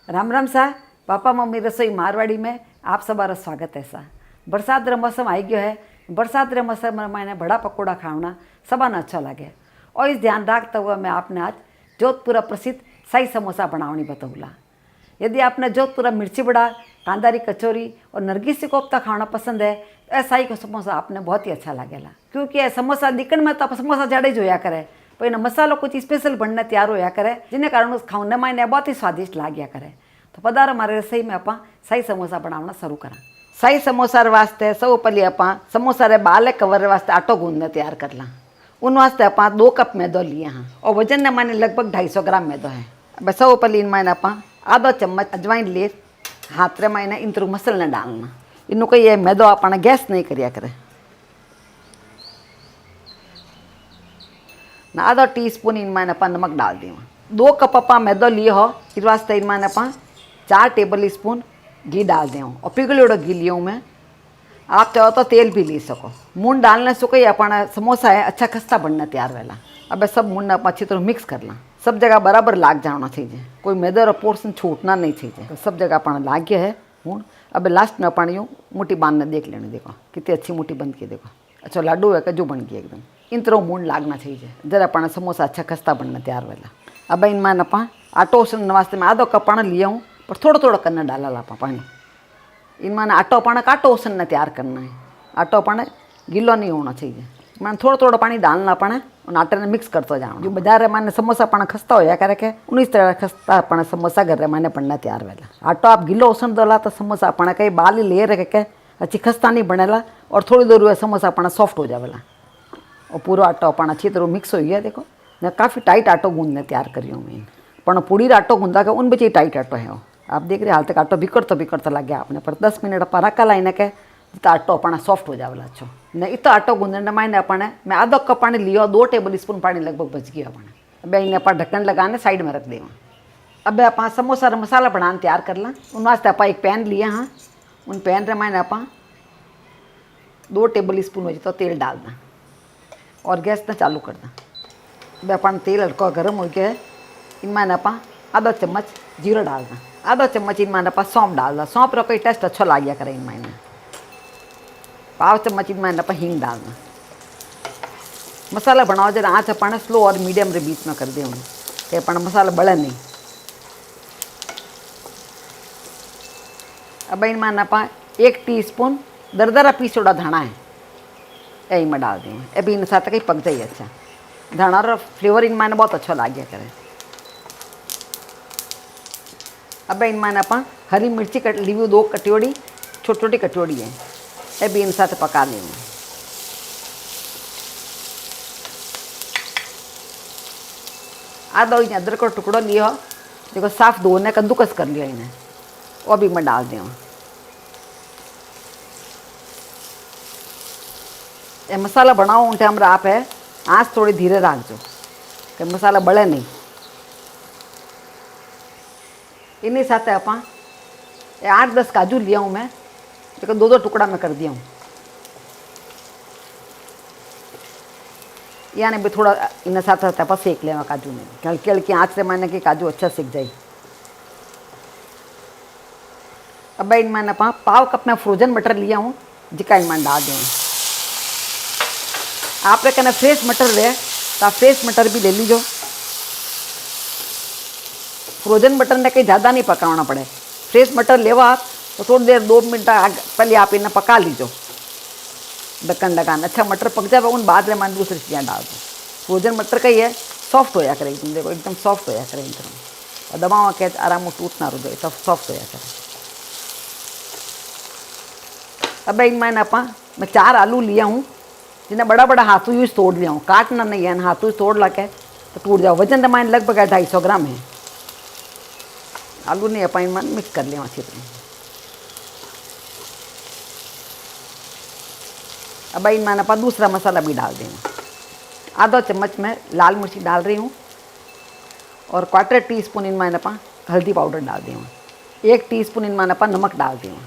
राम राम सा। Papa mummy रसोई मारवाड़ी में आप सबारा स्वागत है सा। बरसात रे मौसम आई गयो है। बरसात रे मौसम में मैंने बड़ा पकौड़ा खाना सबा अच्छा लगे और इस ध्यान रखता हुआ मैं आपने आज जोधपुर प्रसिद्ध शाही समोसा बनावनी बताऊला। यदि आपने जोधपुर मिर्ची बड़ा, कांदारी कचौरी और नरगिसी कोफ्ता खाना पसंद है तो शाही का समोसा आपने बहुत ही अच्छा लगेगा, क्योंकि यह समोसा दिखने में तो आप समोसा जड़े जोया करे पर इन्हें मसालो कुछ स्पेशल बनने तैयार होया करे, जिन्हें कारण उस खाने में इन्हें बहुत ही स्वादिष्ट लाग्या करे। तो पधार हमारे रसोई में आप शाही समोसा बनाना शुरू करा। शाही समोसा वास्ते सब पहले आप समोसा रे बाले कवर वास्ते आटो गूंदने तैयार कर ला। उन वास्ते आप 2 कप मैदो लिए हाँ और वजन ने माने लगभग 250 ग्राम मैदो है। बस सब पहले इन मायने आप आधा चम्मच अजवाइन लिए हाथ रे मायने इन तरह मसल ने डालना। इनू कोई ये मैदो अपना गैस नहीं करिया करे ना। आधा टीस्पून इन मायने आप नमक डाल दियो। 2 कप आप मैदो लिए हो इस वास्ते इन मायने आप 4 टेबल स्पून घी डाल दें और पिघलोड़ो घी लियो मैं। आप चाहो तो तेल भी ले सको। मून डालने से कोई अपना समोसा है अच्छा खस्ता बनना तैयार वेला। अब सब मून आप अच्छी तरह मिक्स कर ला, सब जगह बराबर लाग जाना चाहिए, कोई मैदो पोर्सन छूटना नहीं चाहिए। तो सब जगह अपना लाग गया है मून। अब लास्ट में अपन यूँ मोटी बांधने देख लेने, देखो कितनी अच्छी मोटी बन के, देखो अच्छा लाडू है जो बन गया एकदम। इन तरह मून लागना चाहिए जरा अपना समोसा अच्छा खस्ता बनना तैयार वेला। अब इन मान आप आटो उसन वास्ते मैं आधो कप लिया हूँ पर थोड़ा थोड़ा करना डाला ला पानी। इन माने आटो पाना काटो उसन ने तैयार करना है। आटो पाने गीलो नहीं होना चाहिए। मैंने थोड़ा थोड़ा पानी डालना पड़े और आटे ने मिक्स करते जाओ। जो बाजार मैंने समोसा पाना खस्ता होया करे के उन्हीं तरह खस्ता अपना समोसा घर मैंने पड़ना तैयार वेला। आटो आप गीलो उसन दोला तो समोसा अपना कहीं बाली ले रखे के अच्छी खस्ता नहीं बनेला और थोड़ी देर हुए समोसा अपना सॉफ्ट हो जावेला। और पूरा आटो अपना अच्छी तरह मिक्स हो गया। देखो मैं काफ़ी टाइट आटो गूंदने तैयार करी हूँ मैं। पर पूरी आटो गूंदा के उन बच्चे टाइट आटो है। आप देख रहे हाल तक आटो बिकड़ता लग गया आपने, पर 10 मिनट पर रखा लाइन के तो आटो अपना सॉफ्ट हो जावेला अच्छो नहीं। इतना आटो गूंदने मायने अपने मैं आधो कप पानी लियो, 2 टेबल स्पून पानी लगभग बच गया अपने। अब इन्हें आप ढक्कन लगाने साइड में रख देवा। अब आप समोसा रा मसाला बनाने तैयार कर ला। उन वास्ते आप एक पैन लिया हाँ, उन पैन रे मायने आप 2 टेबल स्पून हो तो तेल डालना और गैस ने चालू करना। अब अपन तेल हल्का गर्म हो गया है, इन मायने आप आधा चम्मच जीरा डालना, आधा चम्मच इन मायने आप सौंफ डालना। सौंफ रो कोई टेस्ट अच्छा लग गया करे इन मायने। पाव चम्मच इन मायने आप हींग डालना। मसाला बनाओ जरा आँच अपन स्लो और मीडियम रे बीच में कर दे कि अपन मसाला बड़े नहीं। अब इन मायने आप 1 टीस्पून दरदरा पीसोड़ा धाना है यही में डाल दें। अभी इन साथ कहीं पक जाइए अच्छा। धाना रो फ्लेवर इन मायने बहुत अच्छा लग गया करे। अब इन मायने आप हरी मिर्ची कट ली 2 कटोरी, छोटी छोटी कटोरी है। अभी इन साथ पका लें। आधा इन अदरक का टुकड़ो लियो, देखो साफ धोने कद्दूकस कर लिया इन्हें, वो भी मैं डाल दें। ये मसाला बनाओ उन टाइम आप है आँच थोड़ी धीरे रख दो कि मसाला बड़े नहीं। इन्हीं साथ आप 8-10 काजू लिया हूँ मैं, देखो 2-2 टुकड़ा में कर दिया हूँ। यानी भी थोड़ा इन साथ साथ आप सेक लेवा काजू में, हल्की हल्की आँच से मैंने कि काजू अच्छा सेक जाए। अब इन मैंने आप पाव कप में फ्रोजन मटर लिया हूँ जिका इन डाल दें। आप कहना फ्रेश मटर रहे तो आप फ्रेश मटर भी ले लीजिए। फ्रोजन मटर ने कहीं ज़्यादा नहीं पकाना पड़े। फ्रेश मटर लेवा आप तो थोड़ी देर 2 मिनट पहले आप इन्हें पका लीजिए ढक्कन लगाना। अच्छा मटर पक जाए उन बाद में मैंने दूसरी चीज़ें डाल दो। फ्रोजन मटर का ही है सॉफ्ट होया करे एकदम, देखो एकदम सॉफ्ट होया करे एकदम। दबावा के आराम टूट ना रुझे तब सॉफ्ट होया करे। अब इन मैंने आप मैं 4 आलू लिया हूँ जिन्हें बड़ा बड़ा हाथों यूज तोड़ लिया हूँ, काटना नहीं है, हाथों तोड़ ला के तो टूट जाओ। वजन माइन लगभग 250 ग्राम है। आलू नहीं अपन मान मिक्स कर लिया अच्छी तरह। अब इन मैंने अपन दूसरा मसाला भी डाल देना। आधा चम्मच में लाल मिर्ची डाल रही हूँ और 1/4 टीस्पून इन मैंने अपन हल्दी पाउडर डाल दी हूँ। 1 टीस्पून इन मैंने अपन नमक डाल दी हूँ।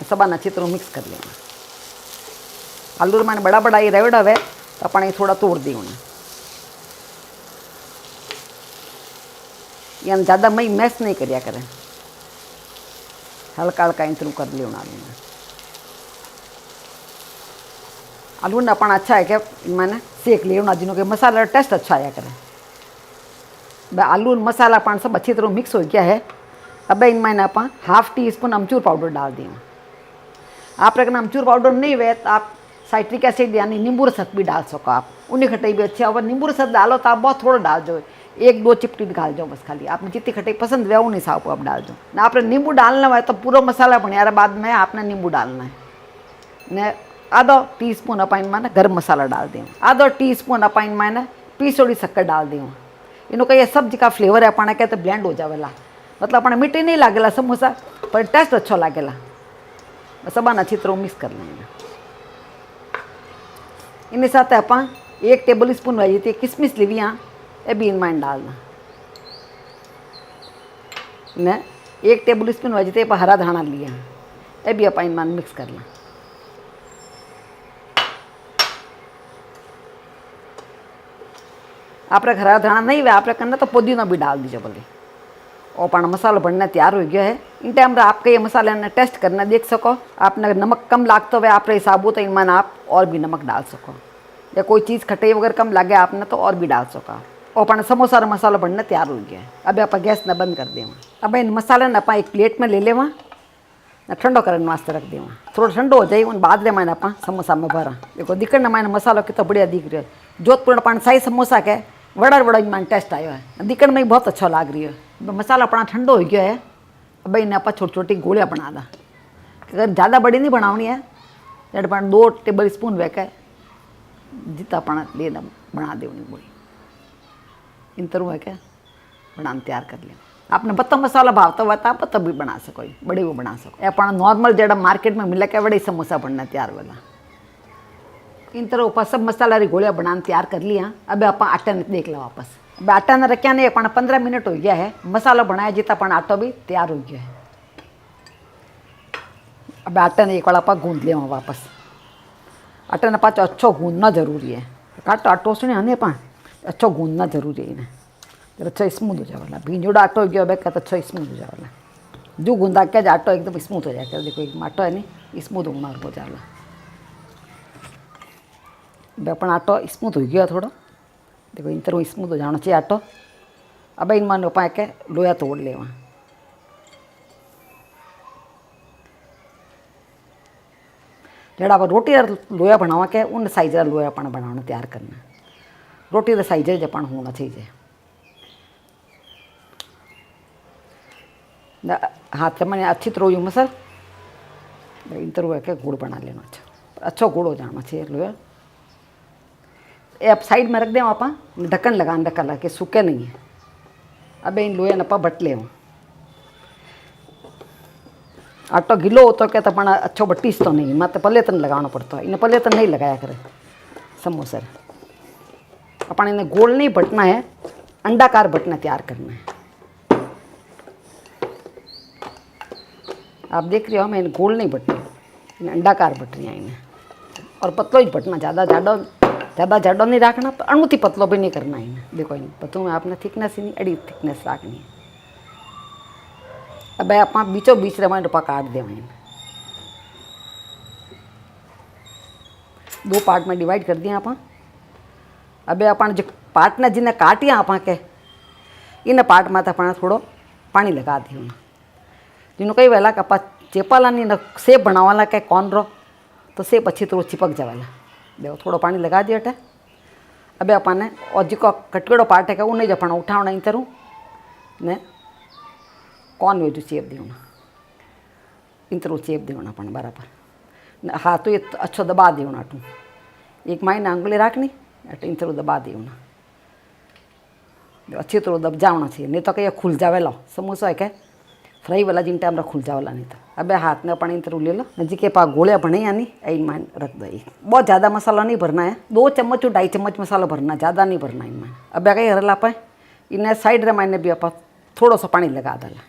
सब अच्छी तरह मिक्स कर लेना। आलू मैंने बड़ा बड़ा ये रेवड़ा है तो अपन ये थोड़ा तोड़ दी उन्हें। यानी ज़्यादा मई मैश नहीं करिया करें, हल्का हल्का इंतरू कर लियो आलू में। आलू ने अपन अच्छा है क्या मैंने सेक लियो ना, जिन्हों के मसाला टेस्ट अच्छा आया करे। भाई आलू मसाला अपन सब अच्छी तरह मिक्स हो गया है। अब इनमें अपन हाफ टी स्पून अमचूर पाउडर डाल दिए। आप अगर अमचूर पाउडर नहीं हुए तो आप साइट्रिक एसिड यानी नींबू रस भी डाल सको, आप उन्हें खटाई भी अच्छी। और नींबू रस डालो तो आप बहुत थोड़ा डाल दो, 1-2 चिपटी डाल दो बस, खाली आपने जितनी खटाई पसंद है उन हिसाब को आप डाल दो ना। आपने नींबू डालना है तो पूरा मसाला बन यार, बाद में आपने नींबू डालना है ने। आधा टीस्पून अपन मैंने गर्म मसाला डाल दें, आधा टीस्पून अपन मैंने पीसोड़ी शक्कर डाल दें। इनो का ये सब्जी का फ्लेवर है अपन कहते ब्लेंड हो जावेला, मतलब अपने मीठी नहीं लागेला समोसा पर टेस्ट अच्छो लागेला। सब अच्छी तरह मिक्स कर लेंगे। इन साथ अपन 1 टेबल स्पून वाली थी किशमिश लीवी हाँ, ये भी इनमें डालना ने। 1 टेबल स्पून वाली थी हरा धाना लिया, ये भी अपन इनमें मिक्स करना। आप हरा धाना नहीं वे आप करना तो पुदीना भी डाल दीजिए बोले। और पाना मसाला बनना तैयार हो गया है। इन टाइम पर आपके ये मसाले ने टेस्ट करना देख सको, आपने नमक कम लागता हुआ आप हिसाब हो तो इनमें आप और भी नमक डाल सको, या कोई चीज़ खटाई वगैरह कम लगे आपने तो और भी डाल सको। और अपना समोसा मसाला बनना तैयार हो गया है। अब आप गैस न बंद कर दें। अब इन मसाले ने आप एक प्लेट में ले लेवा ना, ठंडो करने वास्ते रख देवा। थोड़ा ठंडो हो जाए उन बाद में मैंने आप समोसा में भरा। देखो दिखने में मैंने मसाला कितना बढ़िया दिख रहा है। जोधपुर अपन शाही समोसा के बड़ा बड़ा इन टेस्ट आयो है, दिखने में बहुत अच्छा लग रही है। मसाला अपना ठंडो हो गया है। अब इन्हें आप छोटी छोटी गोलियाँ बना दा, अगर ज़्यादा बड़ी नहीं बनानी है, जब अपन 2 टेबल स्पून वे के जितना अपना लेना बना दे उन्हें गोली। इन तरह है क्या बनाना तैयार कर लिया। आपने बत्ता मसाला भावता हुआ तो आप बत्ता भी बना सको, बड़े वो बना सको। अपना नॉर्मल जड़ा मार्केट में मिला के बड़े समोसा बनना तैयार वाला। इन तरह ऊपर सब मसाला री गोलियाँ बनाना तैयार कर लिया। अब आप आटा ने देख लो वापस। अब आटा ने रखा नहीं, अपना 15 मिनट हो गया है। मसाला बनाया जितना अपन आटा भी तैयार हो गया है। अब आटा ने एक बार आप गूंद लिया वापस। आटा ने पाचो अच्छो गूंदना जरूरी है। काटो आटो सुने आने अपन अच्छो गूंदना जरूरी है इन्हें, जब अच्छा स्मूथ हो जाएगा। भींजोड़ा आटो हो गया बैग का तो अच्छा स्मूथ हो जाएगा। जो गूंदा क्या आटो एकदम स्मूथ हो जाएगा। देखो एक आटो है नहीं स्मूथ होना हो जाएगा। अपन आटो स्मूथ हो गया थोड़ा, देखो इन तरह स्मूथ हो जाना चाहिए आटो। अब इन मान अपा के लोया तोड़ ले वहाँ। जड़ा आप रोटी लोया बनावा के उन साइज का लोया अपन बनाना तैयार करना। रोटी का साइज अपन होना चाहिए। हाथ में अच्छी तरह यू मसल इन तरह है के गुड़ बना लेना। अच्छा गुड़ हो जाना चाहिए लोया। ये आप साइड में रख दें, आप ढक्कन लगा के सूखे नहीं है। अब इन लोहे नपा बट ले आटो गिलो हो तो क्या तो अपना अच्छो बट्टीस तो नहीं, मत पले तन लगाना पड़ता है। इन्हें पले तन नहीं लगाया करे समोसा। अपन इन्हें गोल नहीं बटना है, अंडाकार बटना तैयार करना है। आप देख रहे हो मैं इन्हें गोल नहीं बटनी, इन्हें अंडाकार बट रही है इन्हें। और पतलो ही बटना, ज़्यादा जाडो नहीं रखना, अणुति पतलो भी नहीं करना है। देखो इन पतलों में आपने थिकनेस ही नहीं अड़ी थिकनेस रखनी है। अब आप बीचों बीच रवा रुपा काट दें। 2 पार्ट में डिवाइड कर दिए आप। अब अपन जो पार्ट ने जिन्हें काटिया आप के इन पार्ट में अपना थोड़ो पानी लगा दिए। जिन्हों कई वेला कि आप चेपाला नहीं सेप बनावाला के कौन रो तो सेप अच्छी तरह चिपक जावेला। देखो थोड़ा पानी लगा दिया टे। अब अपन और जो कटकेड़ो पार्ट है उन्हें जो अपन उठावना इन तरह ने कौन वे जो चेप देना इन तरह चेप देना अपन बराबर। हाँ तो ये अच्छो दबा देना टू एक मायने आंगुली रखनी इन तरह दबा देना। अच्छी तरह दब जाना चाहिए, नहीं तो क्या खुल जावेला समोसा है क्या फ्राई वाला जिन टाइम खुल जावेला नहीं तो। अब हाथ में अपन इन तरह ले लो नजी के पास गोले बने यानी इन मान रख दो। बहुत ज़्यादा मसाला नहीं भरना है, 2 चम्मच और 2.5 चम्मच मसाला भरना, ज़्यादा नहीं भरना इनमें। अब कहीं हरला पाए इन्हें साइड रे मायने भी आप थोड़ा सा पानी लगा डाला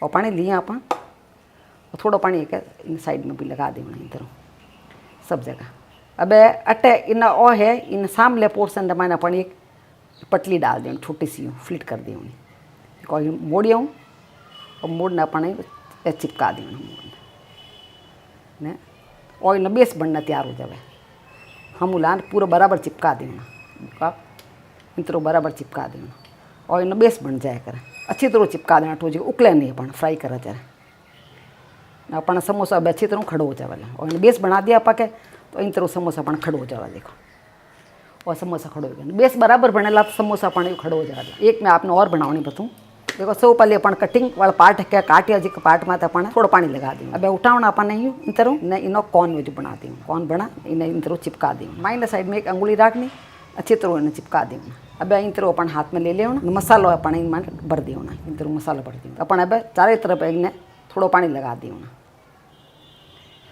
और पानी लिए आप और थोड़ा पानी एक इन साइड में भी लगा देना इन तरह सब जगह। अब अटे इन ओ है इन सामले पोर्सन मैंने अपन एक पटली डाल दें छोटी सी फ्लिट कर दें। कोई मोड़ी आऊँ और मोड़ने अपने चिपका दी ने ऑयल ने बेस बनना तैयार हो जाए। हम उलान पूरा बराबर चिपका दी इंतरो बराबर चिपका दी ऑयल ने बेस बन जाए करे अच्छी तरह चिपका देना टोजी उकले नहीं अपन फ्राई करा जाए अपना समोसा अब अच्छी तरह खड़ो हो जाए ऑयल बेस बना दिया आपा के तो इन तरह समोसा अपन खड़ो हो जाए देखो और समोसा खड़ो हो गया बेस बराबर बनेला तो समोसा अपन खड़ो हो जाए। एक मैं आपने और बनावनी बताऊँ देखो सब पहले अपन कटिंग वाला पार्ट है काटिया जी पार्ट में अपन थोड़ा पानी लगा दी अब उठावना अपन नहीं इन तरह न इनो कॉर्न वेज बना दी कॉर्न बना इन्हें इन तरह चिपका दी माइंड साइड में एक अंगुली रखनी अच्छी तरह इन्हें चिपका दी अब इन तरह अपन हाथ में ले ले मसालो अपन इन भर दी इन तरह मसाला भर दी अपन अब चारे तरफ इन्हें थोड़ा पानी लगा दी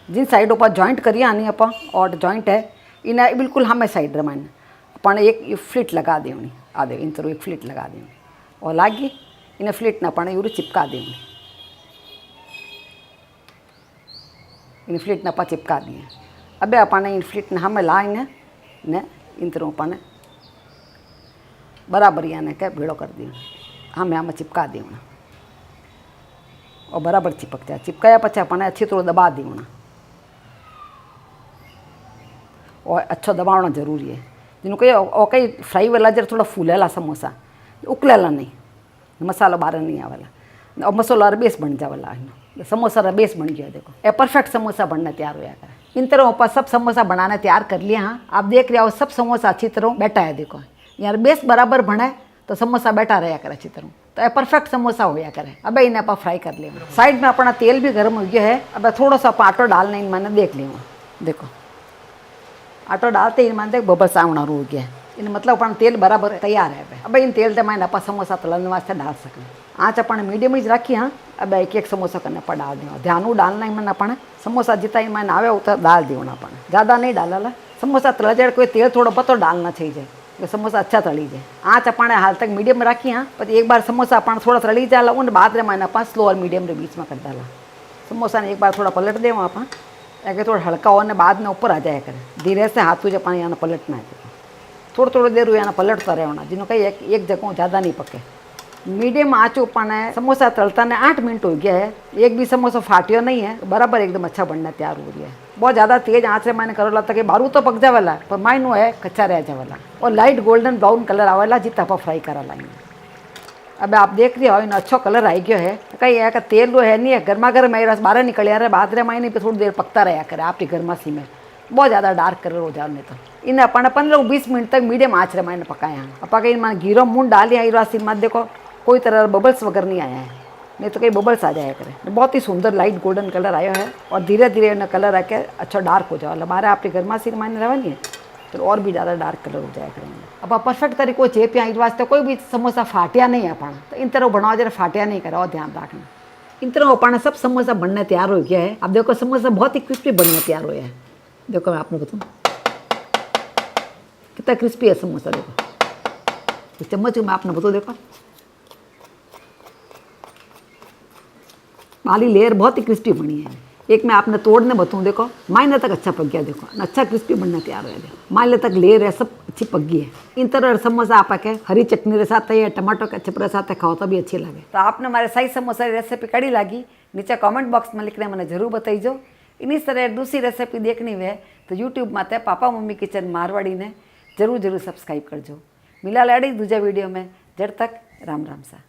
जिन साइडों पर जॉइंट करिए आनी अपन और जॉइंट है इन्हें बिल्कुल हमें साइड रमाइन अपन एक फ्लिट लगा दी आधे इन तरह एक फ्लिट लगा दी और लागी इन्हें फ्लिट ना अपन इवर चिपका दी इन फ्लिट ना अपन चिपका दिए अब अपन इन फ्लिट ने हमें ला इन्हें ने इन तरह अपन बराबर यानी क्या भेड़ो कर दी हमें हमें चिपका दी और बराबर चिपक जाए चिपकाया पचे अपन अच्छी तरह दबा दी और अच्छा दबावना जरूरी है जिन्हों कही और कई फ्राई वाला जरा थोड़ा फूलेला समोसा उकलेला नहीं मसाला बाहर नहीं आवेला और मसाला बेस बन जावेला समोसा बेस बन गया देखो ये परफेक्ट समोसा बनना तैयार होया करे। इन तरह ऊपर सब समोसा बनाने तैयार कर लिया। हाँ आप देख रहे हो सब समोसा अच्छी तरह बैठा है देखो यार बेस बराबर बने तो समोसा बैठा रहा करे अच्छी तरह तो ये परफेक्ट समोसा होया करे। अब इन्हें आप फ्राई कर लिया साइड में अपना तेल भी गर्म हो गया है। अब थोड़ा सा आटो डालना इन मैंने देख लिया देखो आटो डालते ही मैंने बबल सावना रू गया इन मतलब अपन तेल बराबर तैयार है। अब इन तेल मैंने आप समोसा तलने वास्ते डाल सकें आँच अपन मीडियम ही रखी। हाँ अब एक एक समोसा करने पर डाल दें ध्यान डालना ही मैंने अपन समोसा जितना ही मैंने आवे उतना डाल देना अपन ज़्यादा नहीं डाला समोसा तला जाए कोई तेल थोड़ा पतो डालना चाहिए तो समोसा अच्छा तली जाए। आँच अपन हाल तक मीडियम रखी। हाँ पर एक बार समोसा अपन थोड़ा तली जाला उन बाद में मैंने अपन स्लो और मीडियम के बीच में कर डाला समोसा ने एक बार थोड़ा पलट दे अपन अगर थोड़ा हल्का होने बाद में ऊपर आ जाए करे धीरे से हाथ तुझे पानी यहाँ पलटना है थोड़ी थोड़ी देर यहाँ पलटता रहना जिन्हों कहीं एक जगह ज़्यादा नहीं पके मीडियम आँच ऊपर है। समोसा तलता ने 8 मिनट हो गया है एक भी समोसा फाटियो नहीं है बराबर एकदम अच्छा बनना तैयार हो गया है। बहुत ज़्यादा तेज आँच से मैंने करोला था कि बारू तो पक जावेला पर माइनो है कच्चा रह जावेला और लाइट गोल्डन ब्राउन कलर आवेला जितना आप फ्राई करा लाइन। अब आप देख रहे हो इन अच्छो कलर आई गयो है कहीं है तेल वो है नहीं है गर्मा गर्म है रस बाहर निकल आ रहा है बाद रे मायने पे थोड़ी देर पकता रहा करे आपकी गर्मासी में बहुत ज़्यादा डार्क कलर हो जाने तो इन्हें अपन 15-20 मिनट तक मीडियम आँच रे मायने पकाया हैं। अपा कहीं मैंने घीरो मून डाली आई रासी मत देखो कोई तरह बबल्स वगैरह नहीं आया है नहीं तो कहीं बबल्स आ जाया करे। बहुत ही सुंदर लाइट गोल्डन कलर आया है और धीरे धीरे इन्हें कलर आके अच्छा डार्क हो जाए बाहर आपकी गर्मासी के मायने रहनी है तो और भी ज़्यादा डार्क कलर हो जाए करेंगे। अब आप परफेक्ट तरीको चेप यहाँ वास्ते कोई भी समोसा फाटिया नहीं है अपना तो इन तरह बनाओ जरा फाटिया नहीं करा और ध्यान रखना। इन तरह अपना सब समोसा बनने तैयार हो गया है। अब देखो समोसा बहुत ही क्रिस्पी बनने तैयार हो है देखो मैं आपने बताऊँ कितना क्रिस्पी है समोसा देखो चम्मच में आपने बताओ देखो वाली लेयर बहुत ही क्रिस्पी बनी है। एक मैं आपने तोड़ने बताऊँ देखो मायने तक अच्छा पक गया देखो अच्छा क्रिस्पी बनना तैयार हो देखो मायने तक लेयर है सब अच्छी पक गई है। इन तरह समोसा आप के हरी चटनी के साथ या टमाटो के चिपरे साथ खाओ तो भी अच्छी लगे। तो आपने हमारे शाही समोसा की रेसिपी कड़ी लगी नीचे कमेंट बॉक्स में लिखने मैंने जरूर बताइजो। इन्हीं तरह दूसरी रेसिपी देखनी हुए तो यूट्यूब में पापा मम्मी किचन मारवाड़ी ने जरूर सब्सक्राइब करजो। मिला लाड़ी दूजा वीडियो में जड़ तक राम राम सा।